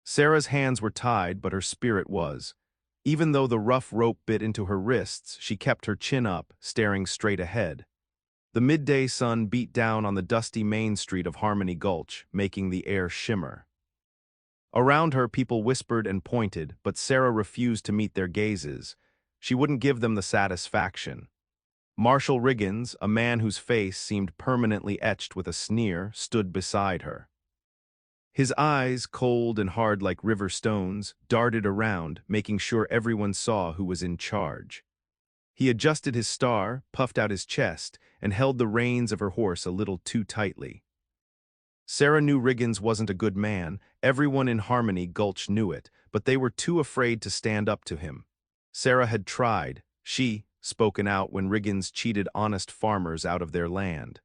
Sarah's hands were tied, but her spirit was. Even though the rough rope bit into her wrists, she kept her chin up, staring straight ahead. The midday sun beat down on the dusty main street of Harmony Gulch, making the air shimmer. Around her, people whispered and pointed, but Sarah refused to meet their gazes. She wouldn't give them the satisfaction. Marshal Riggins, a man whose face seemed permanently etched with a sneer, stood beside her. His eyes, cold and hard like river stones, darted around, making sure everyone saw who was in charge. He adjusted his star, puffed out his chest, and held the reins of her horse a little too tightly. Sarah knew Riggins wasn't a good man. Everyone in Harmony Gulch knew it, but they were too afraid to stand up to him. Sarah had tried. She spoken out when Riggins cheated honest farmers out of their land.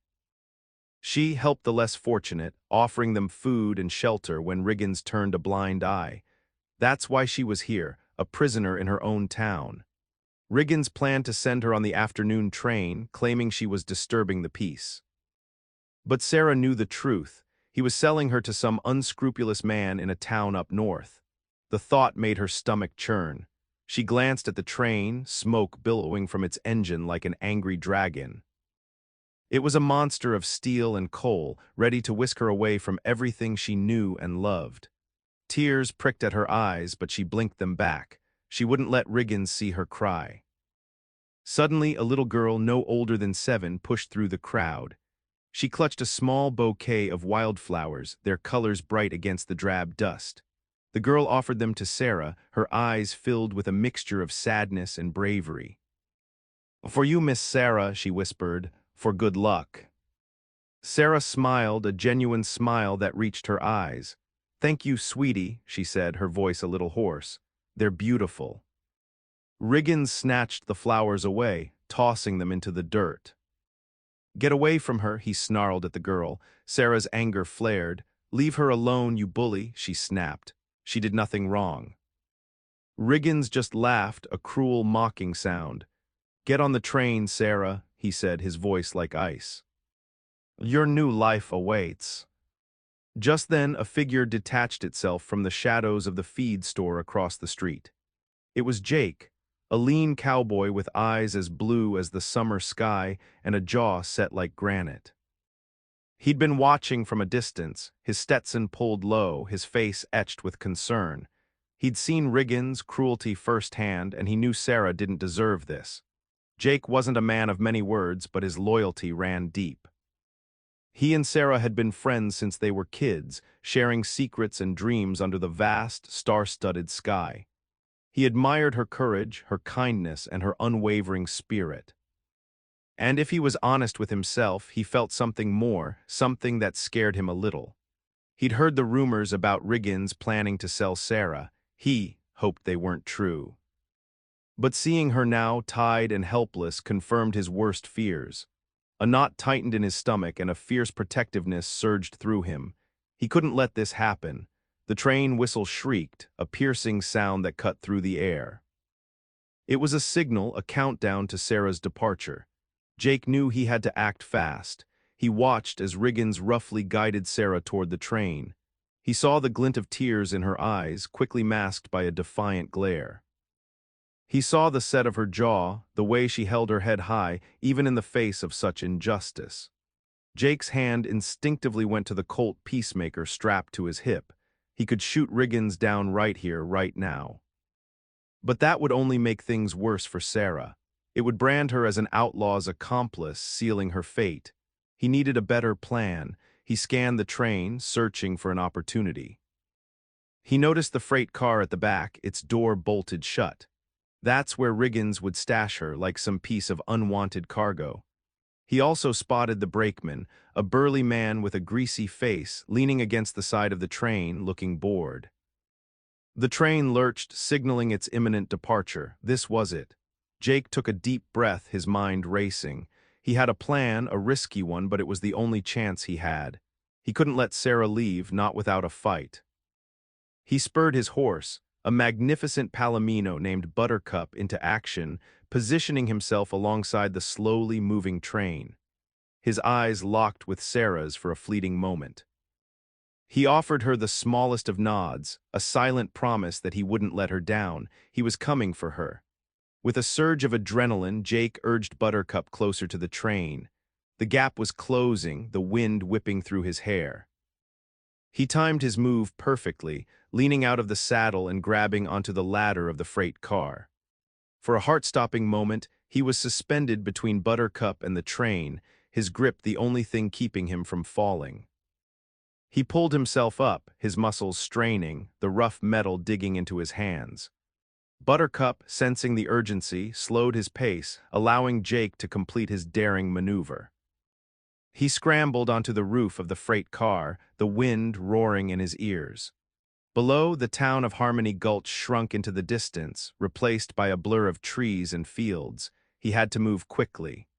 She helped the less fortunate, offering them food and shelter when Riggins turned a blind eye. That's why she was here, a prisoner in her own town. Riggins planned to send her on the afternoon train, claiming she was disturbing the peace. But Sarah knew the truth. He was selling her to some unscrupulous man in a town up north. The thought made her stomach churn. She glanced at the train, smoke billowing from its engine like an angry dragon. It was a monster of steel and coal, ready to whisk her away from everything she knew and loved. Tears pricked at her eyes, but she blinked them back. She wouldn't let Riggins see her cry. Suddenly, a little girl no older than 7 pushed through the crowd. She clutched a small bouquet of wildflowers, their colors bright against the drab dust. The girl offered them to Sarah, her eyes filled with a mixture of sadness and bravery. "For you, Miss Sarah," she whispered, "for good luck." Sarah smiled, a genuine smile that reached her eyes. "Thank you, sweetie," she said, her voice a little hoarse. "They're beautiful." Riggins snatched the flowers away, tossing them into the dirt. "Get away from her," he snarled at the girl. Sarah's anger flared. "Leave her alone, you bully," she snapped. She did nothing wrong. Riggins just laughed, a cruel, mocking sound. "Get on the train, Sarah," he said, his voice like ice. "Your new life awaits." Just then, a figure detached itself from the shadows of the feed store across the street. It was Jake, a lean cowboy with eyes as blue as the summer sky and a jaw set like granite. He'd been watching from a distance, his Stetson pulled low, his face etched with concern. He'd seen Riggins' cruelty firsthand, and he knew Sarah didn't deserve this. Jake wasn't a man of many words, but his loyalty ran deep. He and Sarah had been friends since they were kids, sharing secrets and dreams under the vast, star-studded sky. He admired her courage, her kindness, and her unwavering spirit. And if he was honest with himself, he felt something more, something that scared him a little. He'd heard the rumors about Riggins planning to sell Sarah. He hoped they weren't true. But seeing her now, tied and helpless, confirmed his worst fears. A knot tightened in his stomach and a fierce protectiveness surged through him. He couldn't let this happen. The train whistle shrieked, a piercing sound that cut through the air. It was a signal, a countdown to Sarah's departure. Jake knew he had to act fast. He watched as Riggins roughly guided Sarah toward the train. He saw the glint of tears in her eyes, quickly masked by a defiant glare. He saw the set of her jaw, the way she held her head high, even in the face of such injustice. Jake's hand instinctively went to the Colt Peacemaker strapped to his hip. He could shoot Riggins down right here, right now. But that would only make things worse for Sarah. It would brand her as an outlaw's accomplice, sealing her fate. He needed a better plan. He scanned the train, searching for an opportunity. He noticed the freight car at the back, its door bolted shut. That's where Riggins would stash her, like some piece of unwanted cargo. He also spotted the brakeman, a burly man with a greasy face, leaning against the side of the train, looking bored. The train lurched, signaling its imminent departure. This was it. Jake took a deep breath, his mind racing. He had a plan, a risky one, but it was the only chance he had. He couldn't let Sarah leave, not without a fight. He spurred his horse, a magnificent palomino named Buttercup, into action, positioning himself alongside the slowly moving train. His eyes locked with Sarah's for a fleeting moment. He offered her the smallest of nods, a silent promise that he wouldn't let her down. He was coming for her. With a surge of adrenaline, Jake urged Buttercup closer to the train. The gap was closing, the wind whipping through his hair. He timed his move perfectly, leaning out of the saddle and grabbing onto the ladder of the freight car. For a heart-stopping moment, he was suspended between Buttercup and the train, his grip the only thing keeping him from falling. He pulled himself up, his muscles straining, the rough metal digging into his hands. Buttercup, sensing the urgency, slowed his pace, allowing Jake to complete his daring maneuver. He scrambled onto the roof of the freight car, the wind roaring in his ears. Below, the town of Harmony Gulch shrunk into the distance, replaced by a blur of trees and fields. He had to move quickly.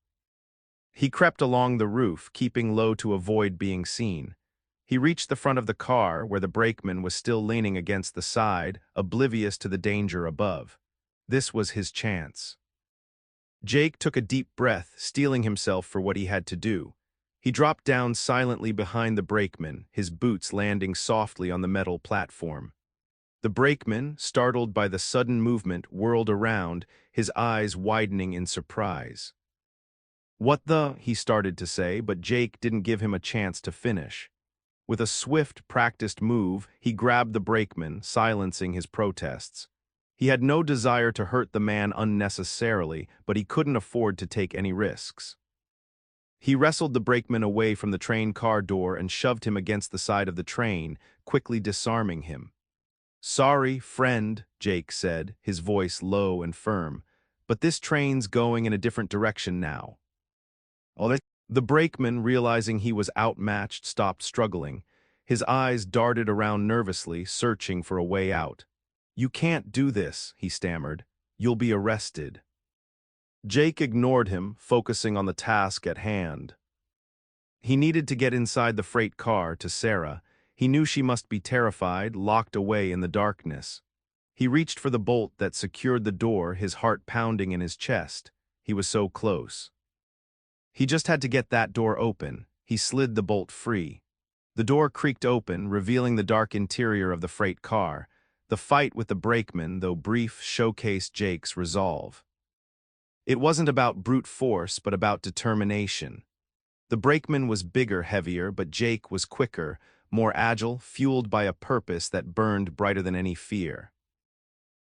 He crept along the roof, keeping low to avoid being seen. He reached the front of the car, where the brakeman was still leaning against the side, oblivious to the danger above. This was his chance. Jake took a deep breath, steeling himself for what he had to do. He dropped down silently behind the brakeman, his boots landing softly on the metal platform. The brakeman, startled by the sudden movement, whirled around, his eyes widening in surprise. "What the?" he started to say, but Jake didn't give him a chance to finish. With a swift, practiced move, he grabbed the brakeman, silencing his protests. He had no desire to hurt the man unnecessarily, but he couldn't afford to take any risks. He wrestled the brakeman away from the train car door and shoved him against the side of the train, quickly disarming him. "Sorry, friend," Jake said, his voice low and firm, "but this train's going in a different direction now." The brakeman, realizing he was outmatched, stopped struggling. His eyes darted around nervously, searching for a way out. "You can't do this," he stammered. "You'll be arrested." Jake ignored him, focusing on the task at hand. He needed to get inside the freight car to Sarah. He knew she must be terrified, locked away in the darkness. He reached for the bolt that secured the door, his heart pounding in his chest. He was so close. He just had to get that door open. He slid the bolt free. The door creaked open, revealing the dark interior of the freight car. The fight with the brakeman, though brief, showcased Jake's resolve. It wasn't about brute force, but about determination. The brakeman was bigger, heavier, but Jake was quicker, more agile, fueled by a purpose that burned brighter than any fear.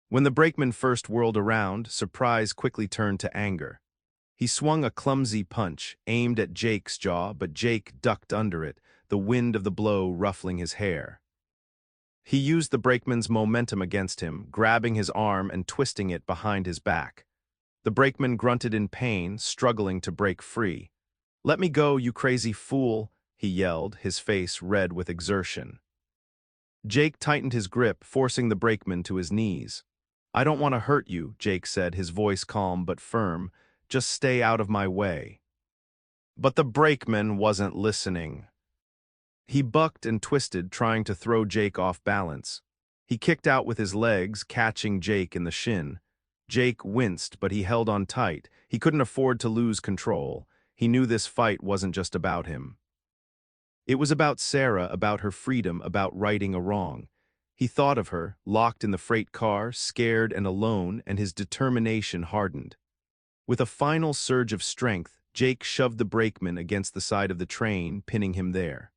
When the brakeman first whirled around, surprise quickly turned to anger. He swung a clumsy punch, aimed at Jake's jaw, but Jake ducked under it, the wind of the blow ruffling his hair. He used the brakeman's momentum against him, grabbing his arm and twisting it behind his back. The brakeman grunted in pain, struggling to break free. "Let me go, you crazy fool," he yelled, his face red with exertion. Jake tightened his grip, forcing the brakeman to his knees. "I don't want to hurt you," Jake said, his voice calm but firm. "Just stay out of my way." But the brakeman wasn't listening. He bucked and twisted, trying to throw Jake off balance. He kicked out with his legs, catching Jake in the shin. Jake winced, but he held on tight. He couldn't afford to lose control. He knew this fight wasn't just about him. It was about Sarah, about her freedom, about righting a wrong. He thought of her, locked in the freight car, scared and alone, and his determination hardened. With a final surge of strength, Jake shoved the brakeman against the side of the train, pinning him there.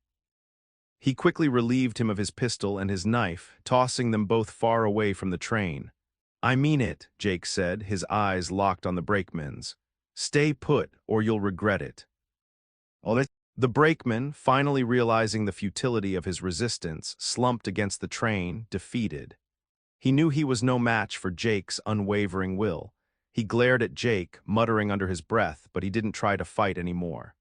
He quickly relieved him of his pistol and his knife, tossing them both far away from the train. "I mean it," Jake said, his eyes locked on the brakeman's. "Stay put, or you'll regret it." The brakeman, finally realizing the futility of his resistance, slumped against the train, defeated. He knew he was no match for Jake's unwavering will. He glared at Jake, muttering under his breath, but he didn't try to fight anymore.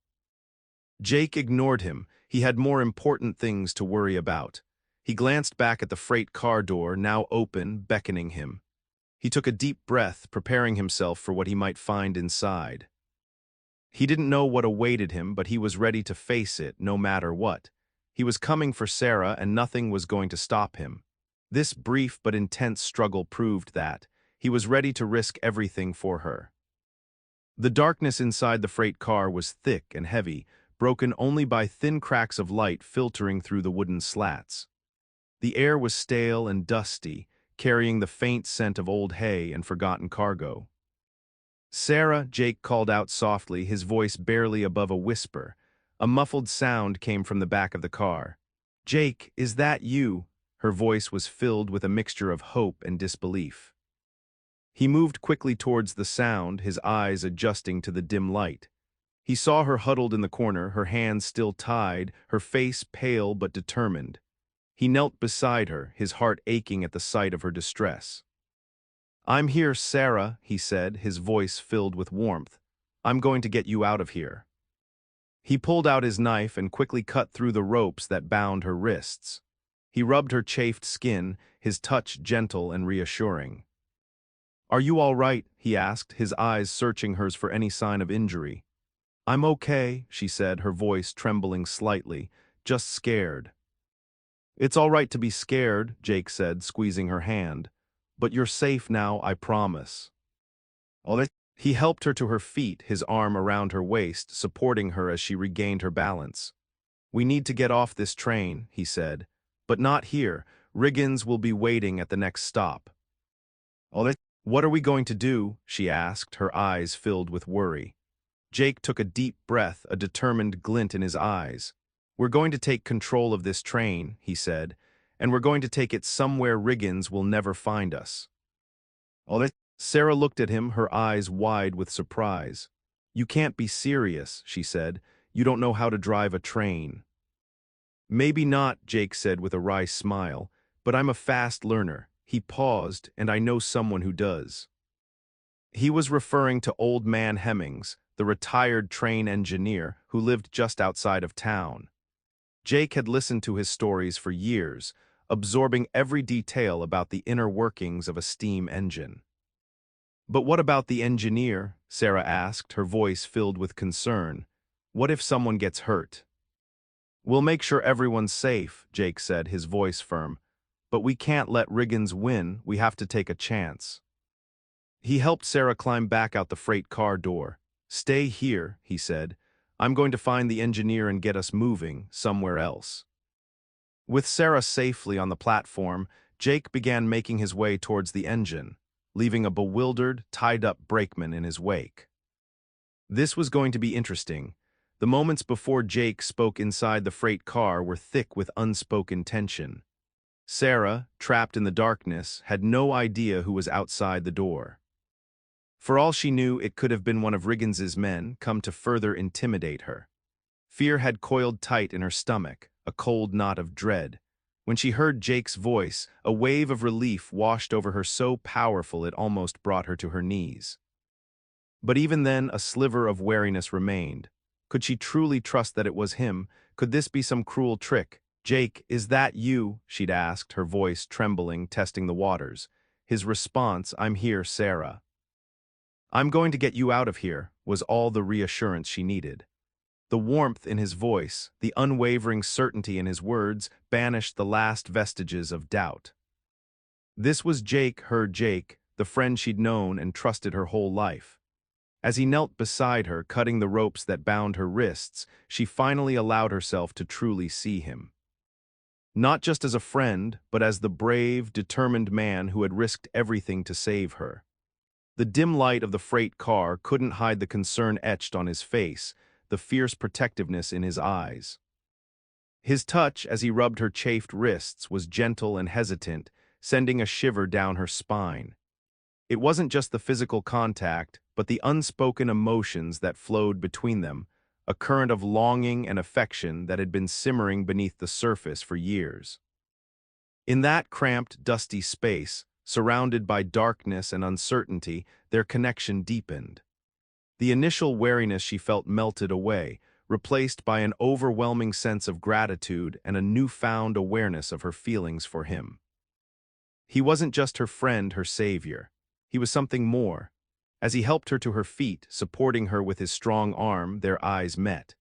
Jake ignored him. He had more important things to worry about. He glanced back at the freight car door, now open, beckoning him. He took a deep breath, preparing himself for what he might find inside. He didn't know what awaited him, but he was ready to face it, no matter what. He was coming for Sarah, and nothing was going to stop him. This brief but intense struggle proved that. He was ready to risk everything for her. The darkness inside the freight car was thick and heavy, broken only by thin cracks of light filtering through the wooden slats. The air was stale and dusty, carrying the faint scent of old hay and forgotten cargo. "Sarah," Jake called out softly, his voice barely above a whisper. A muffled sound came from the back of the car. "Jake, is that you?" Her voice was filled with a mixture of hope and disbelief. He moved quickly towards the sound, his eyes adjusting to the dim light. He saw her huddled in the corner, her hands still tied, her face pale but determined. He knelt beside her, his heart aching at the sight of her distress. "I'm here, Sarah," he said, his voice filled with warmth. "I'm going to get you out of here." He pulled out his knife and quickly cut through the ropes that bound her wrists. He rubbed her chafed skin, his touch gentle and reassuring. "Are you all right?" he asked, his eyes searching hers for any sign of injury. "I'm okay," she said, her voice trembling slightly, "just scared." "It's all right to be scared," Jake said, squeezing her hand. "But you're safe now, I promise." He helped her to her feet, his arm around her waist, supporting her as she regained her balance. "We need to get off this train," he said. "But not here. Riggins will be waiting at the next stop." "What are we going to do?" she asked, her eyes filled with worry. Jake took a deep breath, a determined glint in his eyes. "We're going to take control of this train," he said, "and we're going to take it somewhere Riggins will never find us." Sarah looked at him, her eyes wide with surprise. "You can't be serious," she said. "You don't know how to drive a train." "Maybe not," Jake said with a wry smile, "but I'm a fast learner." He paused, "and I know someone who does." He was referring to Old Man Hemmings, the retired train engineer who lived just outside of town. Jake had listened to his stories for years, absorbing every detail about the inner workings of a steam engine. "But what about the engineer?" Sarah asked, her voice filled with concern. "What if someone gets hurt?" "We'll make sure everyone's safe," Jake said, his voice firm. "But we can't let Riggins win, we have to take a chance." He helped Sarah climb back out the freight car door. "Stay here," he said. "I'm going to find the engineer and get us moving somewhere else." With Sarah safely on the platform, Jake began making his way towards the engine, leaving a bewildered, tied-up brakeman in his wake. This was going to be interesting. The moments before Jake spoke inside the freight car were thick with unspoken tension. Sarah, trapped in the darkness, had no idea who was outside the door. For all she knew, it could have been one of Riggins's men, come to further intimidate her. Fear had coiled tight in her stomach, a cold knot of dread. When she heard Jake's voice, a wave of relief washed over her so powerful it almost brought her to her knees. But even then, a sliver of wariness remained. Could she truly trust that it was him? Could this be some cruel trick? "Jake, is that you?" she'd asked, her voice trembling, testing the waters. His response, "I'm here, Sarah." "I'm going to get you out of here," was all the reassurance she needed. The warmth in his voice, the unwavering certainty in his words, banished the last vestiges of doubt. This was Jake, her Jake, the friend she'd known and trusted her whole life. As he knelt beside her, cutting the ropes that bound her wrists, she finally allowed herself to truly see him. Not just as a friend, but as the brave, determined man who had risked everything to save her. The dim light of the freight car couldn't hide the concern etched on his face, the fierce protectiveness in his eyes. His touch, as he rubbed her chafed wrists, was gentle and hesitant, sending a shiver down her spine. It wasn't just the physical contact, but the unspoken emotions that flowed between them, a current of longing and affection that had been simmering beneath the surface for years. In that cramped, dusty space, surrounded by darkness and uncertainty, their connection deepened. The initial wariness she felt melted away, replaced by an overwhelming sense of gratitude and a newfound awareness of her feelings for him. He wasn't just her friend, her savior. He was something more. As he helped her to her feet, supporting her with his strong arm, their eyes met.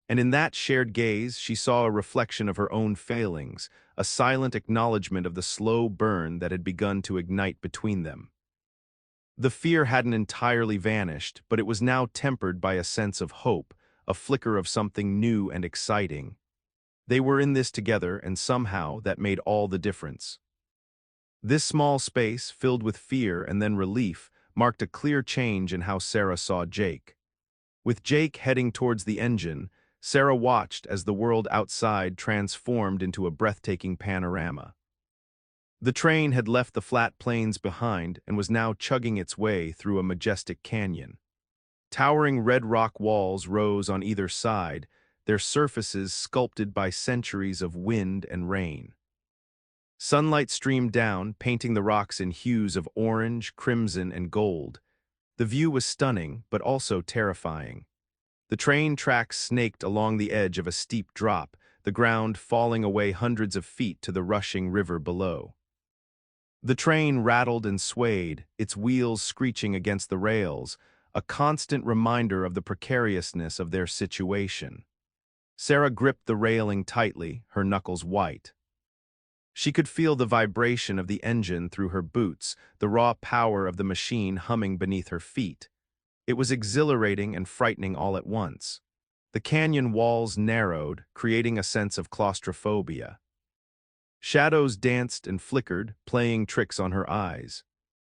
And in that shared gaze, she saw a reflection of her own failings, a silent acknowledgement of the slow burn that had begun to ignite between them. The fear hadn't entirely vanished, but it was now tempered by a sense of hope, a flicker of something new and exciting. They were in this together, and somehow that made all the difference. This small space, filled with fear and then relief, marked a clear change in how Sarah saw Jake. With Jake heading towards the engine, Sarah watched as the world outside transformed into a breathtaking panorama. The train had left the flat plains behind and was now chugging its way through a majestic canyon. Towering red rock walls rose on either side, their surfaces sculpted by centuries of wind and rain. Sunlight streamed down, painting the rocks in hues of orange, crimson, and gold. The view was stunning, but also terrifying. The train tracks snaked along the edge of a steep drop, the ground falling away hundreds of feet to the rushing river below. The train rattled and swayed, its wheels screeching against the rails, a constant reminder of the precariousness of their situation. Sarah gripped the railing tightly, her knuckles white. She could feel the vibration of the engine through her boots, the raw power of the machine humming beneath her feet. It was exhilarating and frightening all at once. The canyon walls narrowed, creating a sense of claustrophobia. Shadows danced and flickered, playing tricks on her eyes.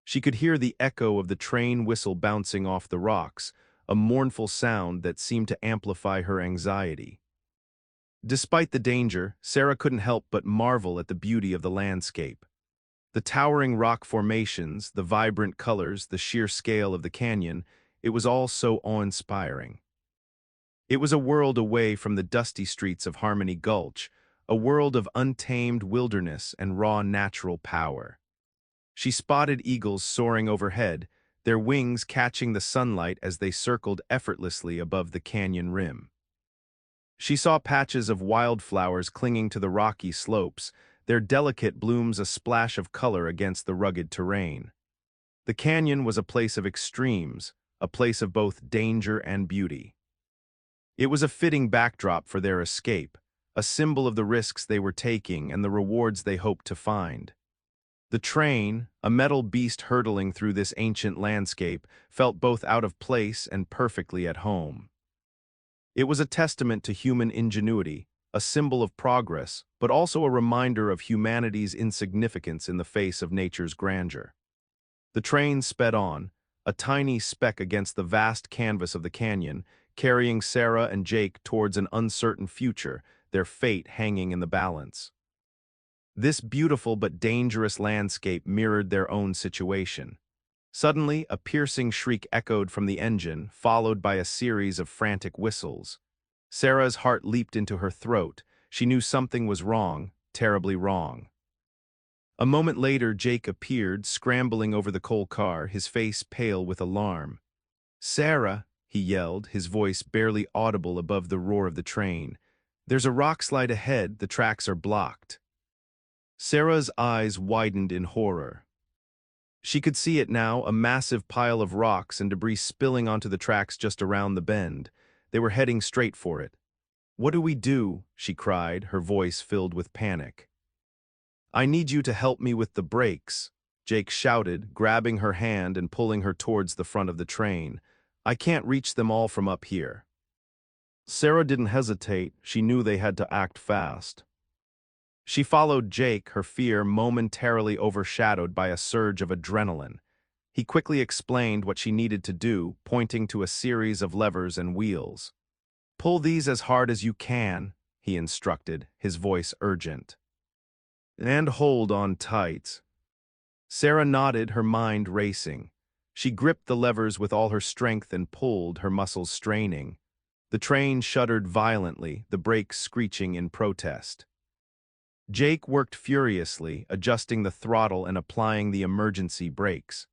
She could hear the echo of the train whistle bouncing off the rocks, a mournful sound that seemed to amplify her anxiety. Despite the danger, Sarah couldn't help but marvel at the beauty of the landscape. The towering rock formations, the vibrant colors, the sheer scale of the canyon, it was all so awe-inspiring. It was a world away from the dusty streets of Harmony Gulch, a world of untamed wilderness and raw natural power. She spotted eagles soaring overhead, their wings catching the sunlight as they circled effortlessly above the canyon rim. She saw patches of wildflowers clinging to the rocky slopes, their delicate blooms a splash of color against the rugged terrain. The canyon was a place of extremes, a place of both danger and beauty. It was a fitting backdrop for their escape, a symbol of the risks they were taking and the rewards they hoped to find. The train, a metal beast hurtling through this ancient landscape, felt both out of place and perfectly at home. It was a testament to human ingenuity, a symbol of progress, but also a reminder of humanity's insignificance in the face of nature's grandeur. The train sped on, a tiny speck against the vast canvas of the canyon, carrying Sarah and Jake towards an uncertain future, their fate hanging in the balance. This beautiful but dangerous landscape mirrored their own situation. Suddenly, a piercing shriek echoed from the engine, followed by a series of frantic whistles. Sarah's heart leaped into her throat. She knew something was wrong, terribly wrong. A moment later, Jake appeared, scrambling over the coal car, his face pale with alarm. "Sarah," he yelled, his voice barely audible above the roar of the train. "There's a rock slide ahead, the tracks are blocked." Sarah's eyes widened in horror. She could see it now, a massive pile of rocks and debris spilling onto the tracks just around the bend. They were heading straight for it. "What do we do?" she cried, her voice filled with panic. "I need you to help me with the brakes," Jake shouted, grabbing her hand and pulling her towards the front of the train. "I can't reach them all from up here." Sarah didn't hesitate. She knew they had to act fast. She followed Jake, her fear momentarily overshadowed by a surge of adrenaline. He quickly explained what she needed to do, pointing to a series of levers and wheels. "Pull these as hard as you can," he instructed, his voice urgent. "And hold on tight." Sarah nodded, her mind racing. She gripped the levers with all her strength and pulled, her muscles straining. The train shuddered violently, the brakes screeching in protest. Jake worked furiously, adjusting the throttle and applying the emergency brakes.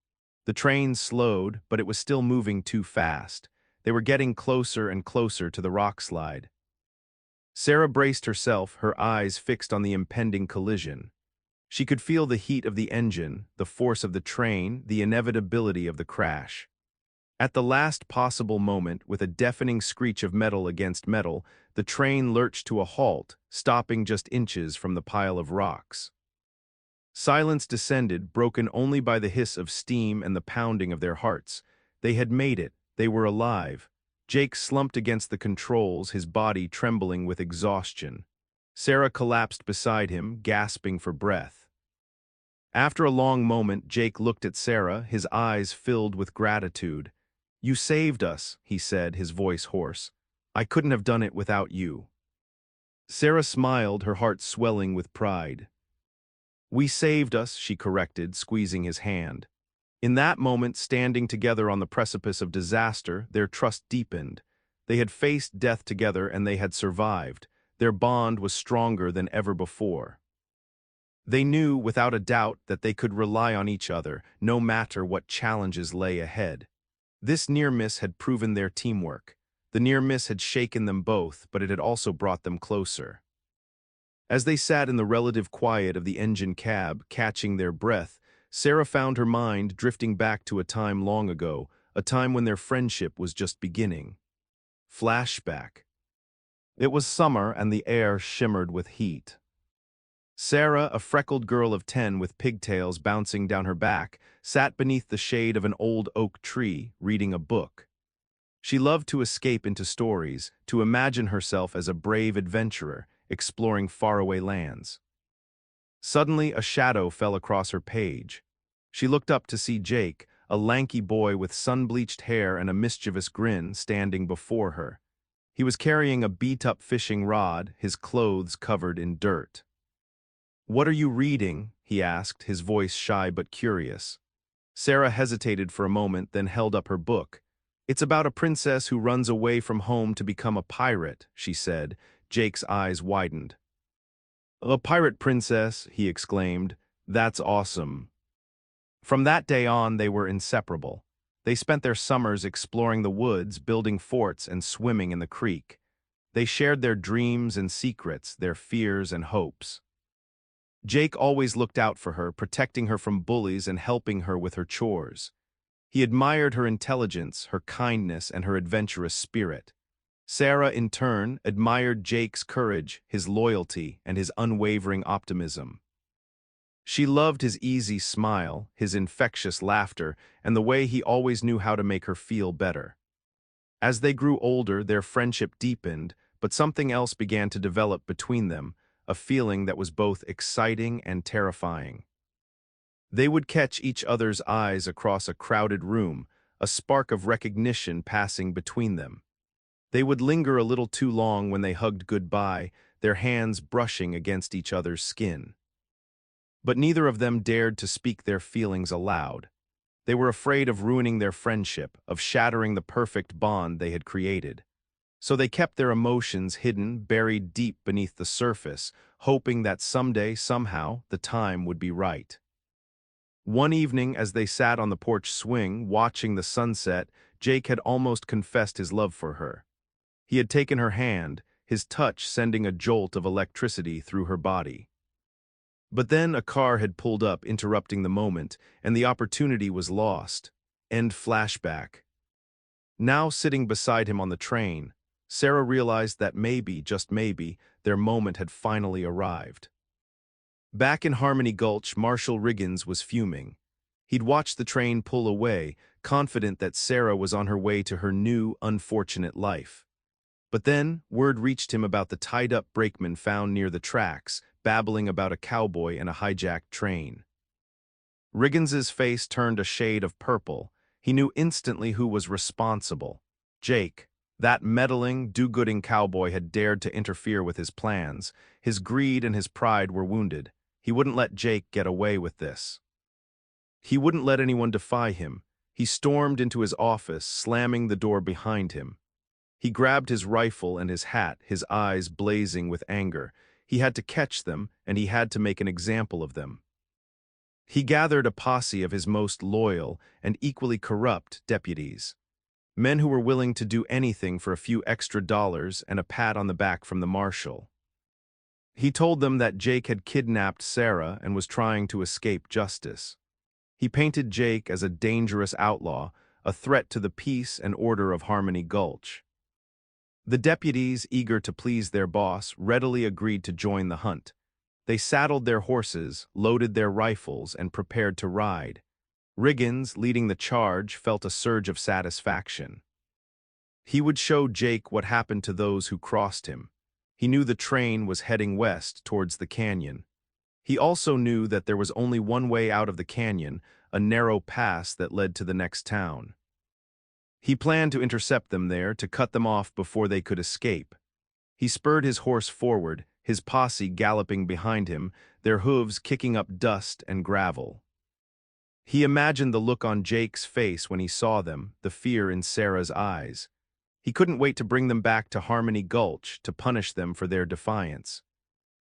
The train slowed, but it was still moving too fast. They were getting closer and closer to the rock slide. Sarah braced herself, her eyes fixed on the impending collision. She could feel the heat of the engine, the force of the train, the inevitability of the crash. At the last possible moment, with a deafening screech of metal against metal, the train lurched to a halt, stopping just inches from the pile of rocks. Silence descended, broken only by the hiss of steam and the pounding of their hearts. They had made it. They were alive. Jake slumped against the controls, his body trembling with exhaustion. Sarah collapsed beside him, gasping for breath. After a long moment, Jake looked at Sarah, his eyes filled with gratitude. "You saved us," he said, his voice hoarse. "I couldn't have done it without you." Sarah smiled, her heart swelling with pride. "We saved us," she corrected, squeezing his hand. In that moment, standing together on the precipice of disaster, their trust deepened. They had faced death together and they had survived. Their bond was stronger than ever before. They knew, without a doubt, that they could rely on each other, no matter what challenges lay ahead. This near miss had proven their teamwork. The near miss had shaken them both, but it had also brought them closer. As they sat in the relative quiet of the engine cab, catching their breath, Sarah found her mind drifting back to a time long ago, a time when their friendship was just beginning. Flashback. It was summer and the air shimmered with heat. Sarah, a freckled girl of 10 with pigtails bouncing down her back, sat beneath the shade of an old oak tree, reading a book. She loved to escape into stories, to imagine herself as a brave adventurer, exploring faraway lands. Suddenly, a shadow fell across her page. She looked up to see Jake, a lanky boy with sun-bleached hair and a mischievous grin, standing before her. He was carrying a beat-up fishing rod, his clothes covered in dirt. "What are you reading?" he asked, his voice shy but curious. Sarah hesitated for a moment, then held up her book. "It's about a princess who runs away from home to become a pirate," she said. Jake's eyes widened. "A pirate princess," he exclaimed. "That's awesome." From that day on, they were inseparable. They spent their summers exploring the woods, building forts, and swimming in the creek. They shared their dreams and secrets, their fears and hopes. Jake always looked out for her, protecting her from bullies and helping her with her chores. He admired her intelligence, her kindness, and her adventurous spirit. Sarah, in turn, admired Jake's courage, his loyalty, and his unwavering optimism. She loved his easy smile, his infectious laughter, and the way he always knew how to make her feel better. As they grew older, their friendship deepened, but something else began to develop between them, a feeling that was both exciting and terrifying. They would catch each other's eyes across a crowded room, a spark of recognition passing between them. They would linger a little too long when they hugged goodbye, their hands brushing against each other's skin. But neither of them dared to speak their feelings aloud. They were afraid of ruining their friendship, of shattering the perfect bond they had created. So they kept their emotions hidden, buried deep beneath the surface, hoping that someday, somehow, the time would be right. One evening, as they sat on the porch swing, watching the sunset, Jake had almost confessed his love for her. He had taken her hand, his touch sending a jolt of electricity through her body. But then a car had pulled up, interrupting the moment, and the opportunity was lost. End flashback. Now sitting beside him on the train, Sarah realized that maybe, just maybe, their moment had finally arrived. Back in Harmony Gulch, Marshal Riggins was fuming. He'd watched the train pull away, confident that Sarah was on her way to her new, unfortunate life. But then, word reached him about the tied-up brakeman found near the tracks, babbling about a cowboy and a hijacked train. Riggins's face turned a shade of purple. He knew instantly who was responsible. Jake. That meddling, do-gooding cowboy had dared to interfere with his plans. His greed and his pride were wounded. He wouldn't let Jake get away with this. He wouldn't let anyone defy him. He stormed into his office, slamming the door behind him. He grabbed his rifle and his hat, his eyes blazing with anger. He had to catch them, and he had to make an example of them. He gathered a posse of his most loyal and equally corrupt deputies. Men who were willing to do anything for a few extra dollars and a pat on the back from the marshal. He told them that Jake had kidnapped Sarah and was trying to escape justice. He painted Jake as a dangerous outlaw, a threat to the peace and order of Harmony Gulch. The deputies, eager to please their boss, readily agreed to join the hunt. They saddled their horses, loaded their rifles, and prepared to ride. Riggins, leading the charge, felt a surge of satisfaction. He would show Jake what happened to those who crossed him. He knew the train was heading west towards the canyon. He also knew that there was only one way out of the canyon, a narrow pass that led to the next town. He planned to intercept them there to cut them off before they could escape. He spurred his horse forward, his posse galloping behind him, their hooves kicking up dust and gravel. He imagined the look on Jake's face when he saw them, the fear in Sarah's eyes. He couldn't wait to bring them back to Harmony Gulch to punish them for their defiance.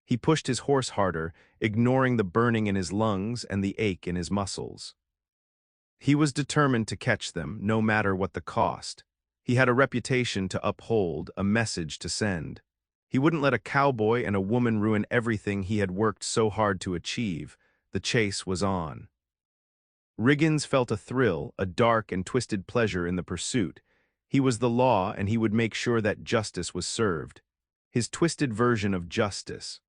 He pushed his horse harder, ignoring the burning in his lungs and the ache in his muscles. He was determined to catch them, no matter what the cost. He had a reputation to uphold, a message to send. He wouldn't let a cowboy and a woman ruin everything he had worked so hard to achieve. The chase was on. Riggins felt a thrill, a dark and twisted pleasure in the pursuit. He was the law, and he would make sure that justice was served. His twisted version of justice.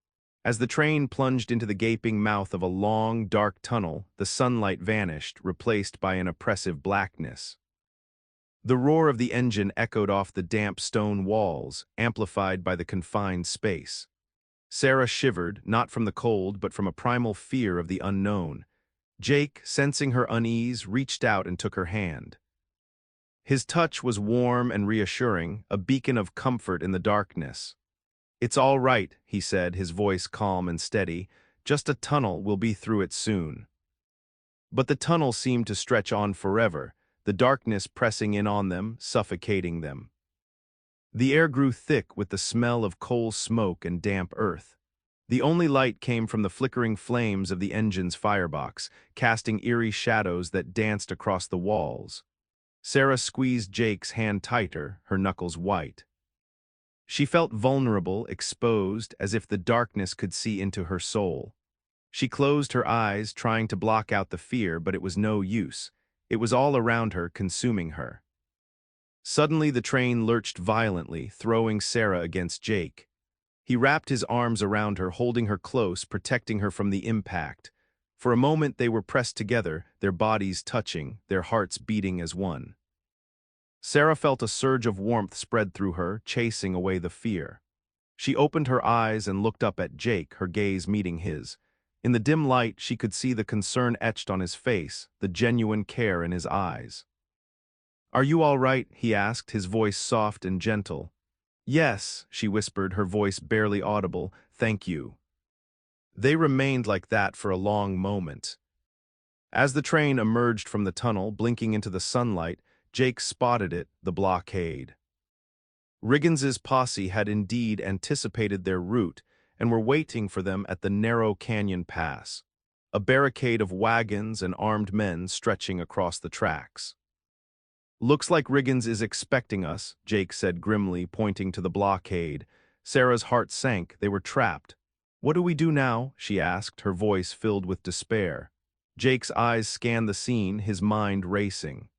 As the train plunged into the gaping mouth of a long, dark tunnel, the sunlight vanished, replaced by an oppressive blackness. The roar of the engine echoed off the damp stone walls, amplified by the confined space. Sarah shivered, not from the cold, but from a primal fear of the unknown. Jake, sensing her unease, reached out and took her hand. His touch was warm and reassuring, a beacon of comfort in the darkness. "It's all right," he said, his voice calm and steady. "Just a tunnel, we'll be through it soon." But the tunnel seemed to stretch on forever, the darkness pressing in on them, suffocating them. The air grew thick with the smell of coal smoke and damp earth. The only light came from the flickering flames of the engine's firebox, casting eerie shadows that danced across the walls. Sarah squeezed Jake's hand tighter, her knuckles white. She felt vulnerable, exposed, as if the darkness could see into her soul. She closed her eyes, trying to block out the fear, but it was no use. It was all around her, consuming her. Suddenly the train lurched violently, throwing Sarah against Jake. He wrapped his arms around her, holding her close, protecting her from the impact. For a moment they were pressed together, their bodies touching, their hearts beating as one. Sarah felt a surge of warmth spread through her, chasing away the fear. She opened her eyes and looked up at Jake, her gaze meeting his. In the dim light, she could see the concern etched on his face, the genuine care in his eyes. "Are you all right?" he asked, his voice soft and gentle. "Yes," she whispered, her voice barely audible. "Thank you." They remained like that for a long moment. As the train emerged from the tunnel, blinking into the sunlight, Jake spotted it, the blockade. Riggins's posse had indeed anticipated their route and were waiting for them at the narrow canyon pass, a barricade of wagons and armed men stretching across the tracks. "Looks like Riggins is expecting us," Jake said grimly, pointing to the blockade. Sarah's heart sank. They were trapped. "What do we do now?" she asked, her voice filled with despair. Jake's eyes scanned the scene, his mind racing.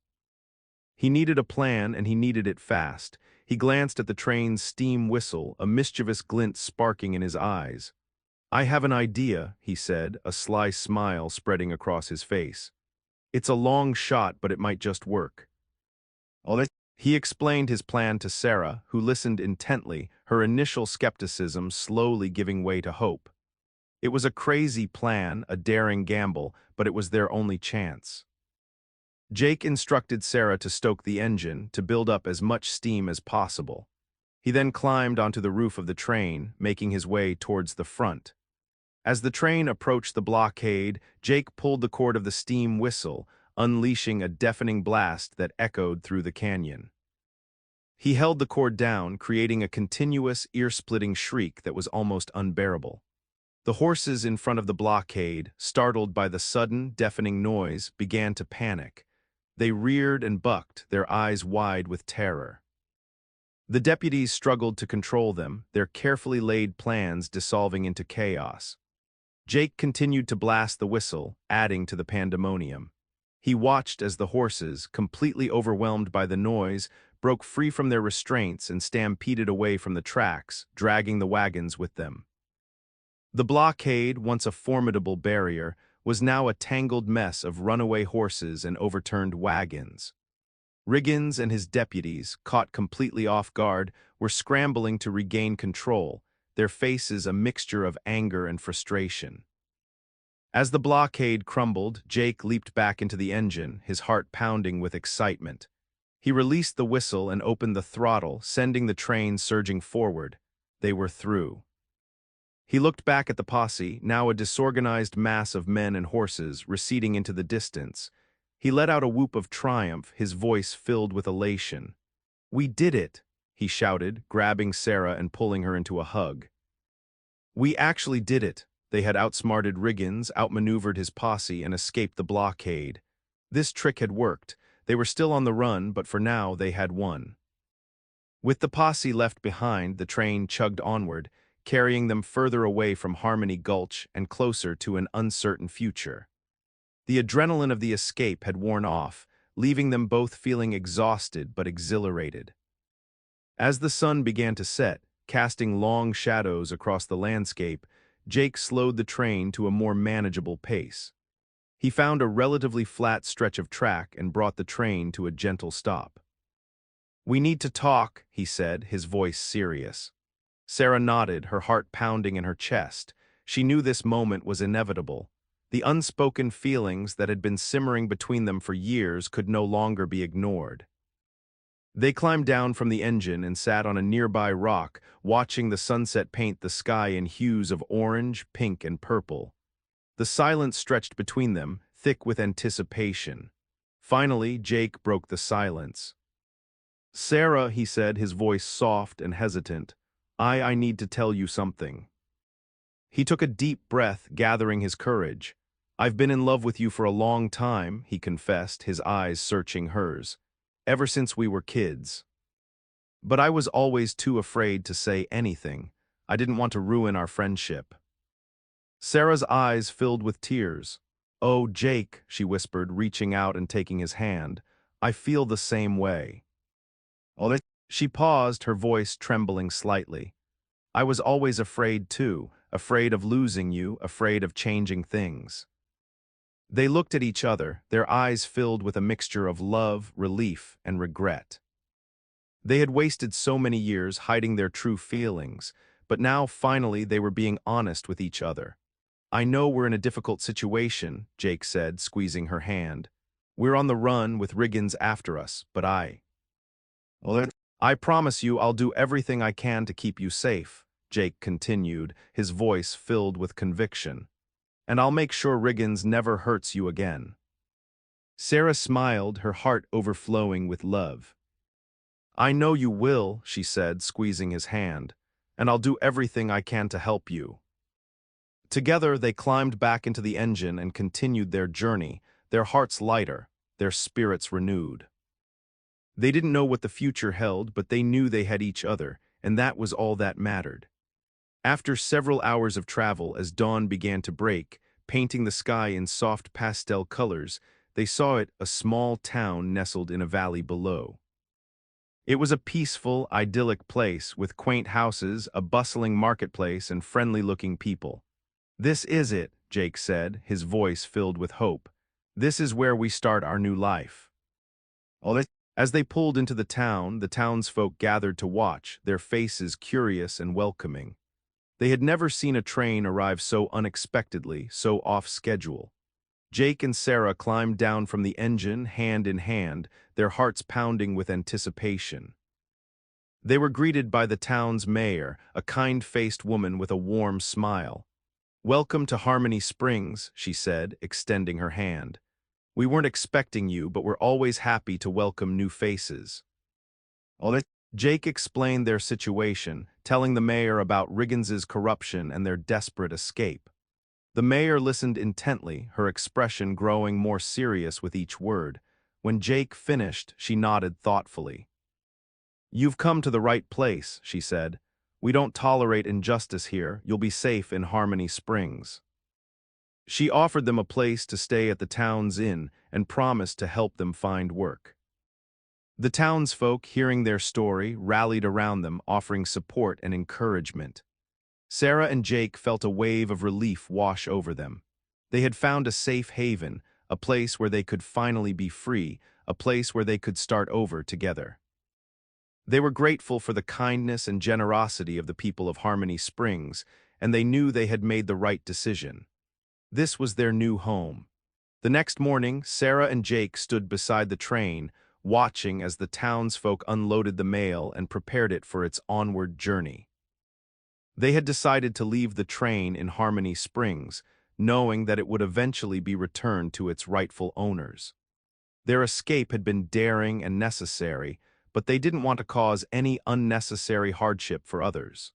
He needed a plan, and he needed it fast. He glanced at the train's steam whistle, a mischievous glint sparking in his eyes. "I have an idea," he said, a sly smile spreading across his face. "It's a long shot, but it might just work." He explained his plan to Sarah, who listened intently, her initial skepticism slowly giving way to hope. It was a crazy plan, a daring gamble, but it was their only chance. Jake instructed Sarah to stoke the engine, to build up as much steam as possible. He then climbed onto the roof of the train, making his way towards the front. As the train approached the blockade, Jake pulled the cord of the steam whistle, unleashing a deafening blast that echoed through the canyon. He held the cord down, creating a continuous, ear-splitting shriek that was almost unbearable. The horses in front of the blockade, startled by the sudden, deafening noise, began to panic. They reared and bucked, their eyes wide with terror. The deputies struggled to control them, their carefully laid plans dissolving into chaos. Jake continued to blast the whistle, adding to the pandemonium. He watched as the horses, completely overwhelmed by the noise, broke free from their restraints and stampeded away from the tracks, dragging the wagons with them. The blockade, once a formidable barrier, was now a tangled mess of runaway horses and overturned wagons. Riggins and his deputies, caught completely off guard, were scrambling to regain control, their faces a mixture of anger and frustration. As the blockade crumbled, Jake leaped back into the engine, his heart pounding with excitement. He released the whistle and opened the throttle, sending the train surging forward. They were through. He looked back at the posse, now a disorganized mass of men and horses, receding into the distance. He let out a whoop of triumph, his voice filled with elation. "We did it!" he shouted, grabbing Sarah and pulling her into a hug. "We actually did it!" They had outsmarted Riggins, outmaneuvered his posse, and escaped the blockade. This trick had worked. They were still on the run, but for now they had won. With the posse left behind, the train chugged onward, carrying them further away from Harmony Gulch and closer to an uncertain future. The adrenaline of the escape had worn off, leaving them both feeling exhausted but exhilarated. As the sun began to set, casting long shadows across the landscape, Jake slowed the train to a more manageable pace. He found a relatively flat stretch of track and brought the train to a gentle stop. "We need to talk," he said, his voice serious. Sarah nodded, her heart pounding in her chest. She knew this moment was inevitable. The unspoken feelings that had been simmering between them for years could no longer be ignored. They climbed down from the engine and sat on a nearby rock, watching the sunset paint the sky in hues of orange, pink, and purple. The silence stretched between them, thick with anticipation. Finally, Jake broke the silence. "Sarah," he said, his voice soft and hesitant, I need to tell you something." He took a deep breath, gathering his courage. "I've been in love with you for a long time," he confessed, his eyes searching hers. "Ever since we were kids. But I was always too afraid to say anything. I didn't want to ruin our friendship." Sarah's eyes filled with tears. "Oh, Jake," she whispered, reaching out and taking his hand. "I feel the same way." She paused, her voice trembling slightly. "I was always afraid too, afraid of losing you, afraid of changing things." They looked at each other, their eyes filled with a mixture of love, relief, and regret. They had wasted so many years hiding their true feelings, but now finally they were being honest with each other. "I know we're in a difficult situation," Jake said, squeezing her hand. "We're on the run with Riggins after us, but I promise you I'll do everything I can to keep you safe," Jake continued, his voice filled with conviction. "And I'll make sure Riggins never hurts you again." Sarah smiled, her heart overflowing with love. "I know you will," she said, squeezing his hand, "and I'll do everything I can to help you." Together they climbed back into the engine and continued their journey, their hearts lighter, their spirits renewed. They didn't know what the future held, but they knew they had each other, and that was all that mattered. After several hours of travel, as dawn began to break, painting the sky in soft pastel colors, they saw it, a small town nestled in a valley below. It was a peaceful, idyllic place with quaint houses, a bustling marketplace, and friendly-looking people. "This is it," Jake said, his voice filled with hope. "This is where we start our new life." As they pulled into the townsfolk gathered to watch, their faces curious and welcoming. They had never seen a train arrive so unexpectedly, so off schedule. Jake and Sarah climbed down from the engine, hand in hand, their hearts pounding with anticipation. They were greeted by the town's mayor, a kind-faced woman with a warm smile. "Welcome to Harmony Springs," she said, extending her hand. "We weren't expecting you, but we're always happy to welcome new faces." Jake explained their situation, telling the mayor about Riggins's corruption and their desperate escape. The mayor listened intently, her expression growing more serious with each word. When Jake finished, she nodded thoughtfully. "You've come to the right place," she said. "We don't tolerate injustice here. You'll be safe in Harmony Springs." She offered them a place to stay at the town's inn and promised to help them find work. The townsfolk, hearing their story, rallied around them, offering support and encouragement. Sarah and Jake felt a wave of relief wash over them. They had found a safe haven, a place where they could finally be free, a place where they could start over together. They were grateful for the kindness and generosity of the people of Harmony Springs, and they knew they had made the right decision. This was their new home. The next morning, Sarah and Jake stood beside the train, watching as the townsfolk unloaded the mail and prepared it for its onward journey. They had decided to leave the train in Harmony Springs, knowing that it would eventually be returned to its rightful owners. Their escape had been daring and necessary, but they didn't want to cause any unnecessary hardship for others.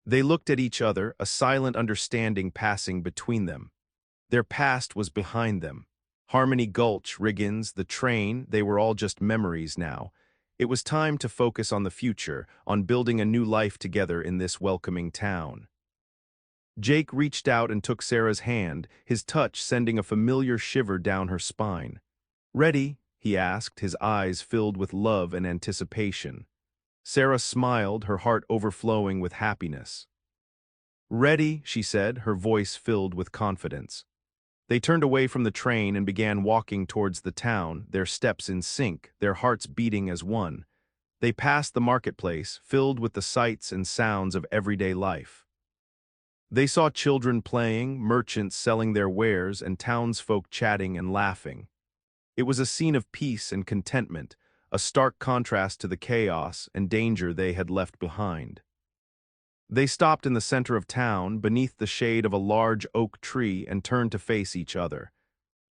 They looked at each other, a silent understanding passing between them. Their past was behind them. Harmony Gulch, Riggins, the train, they were all just memories now. It was time to focus on the future, on building a new life together in this welcoming town. Jake reached out and took Sarah's hand, his touch sending a familiar shiver down her spine. "Ready?" he asked, his eyes filled with love and anticipation. Sarah smiled, her heart overflowing with happiness. "Ready," she said, her voice filled with confidence. They turned away from the train and began walking towards the town, their steps in sync, their hearts beating as one. They passed the marketplace, filled with the sights and sounds of everyday life. They saw children playing, merchants selling their wares, and townsfolk chatting and laughing. It was a scene of peace and contentment, a stark contrast to the chaos and danger they had left behind. They stopped in the center of town, beneath the shade of a large oak tree, and turned to face each other.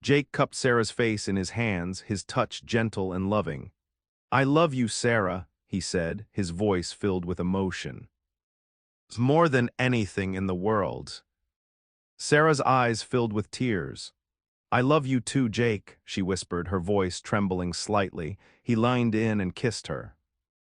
Jake cupped Sarah's face in his hands, his touch gentle and loving. "I love you, Sarah," he said, his voice filled with emotion. "More than anything in the world." Sarah's eyes filled with tears. "I love you too, Jake," she whispered, her voice trembling slightly. He leaned in and kissed her.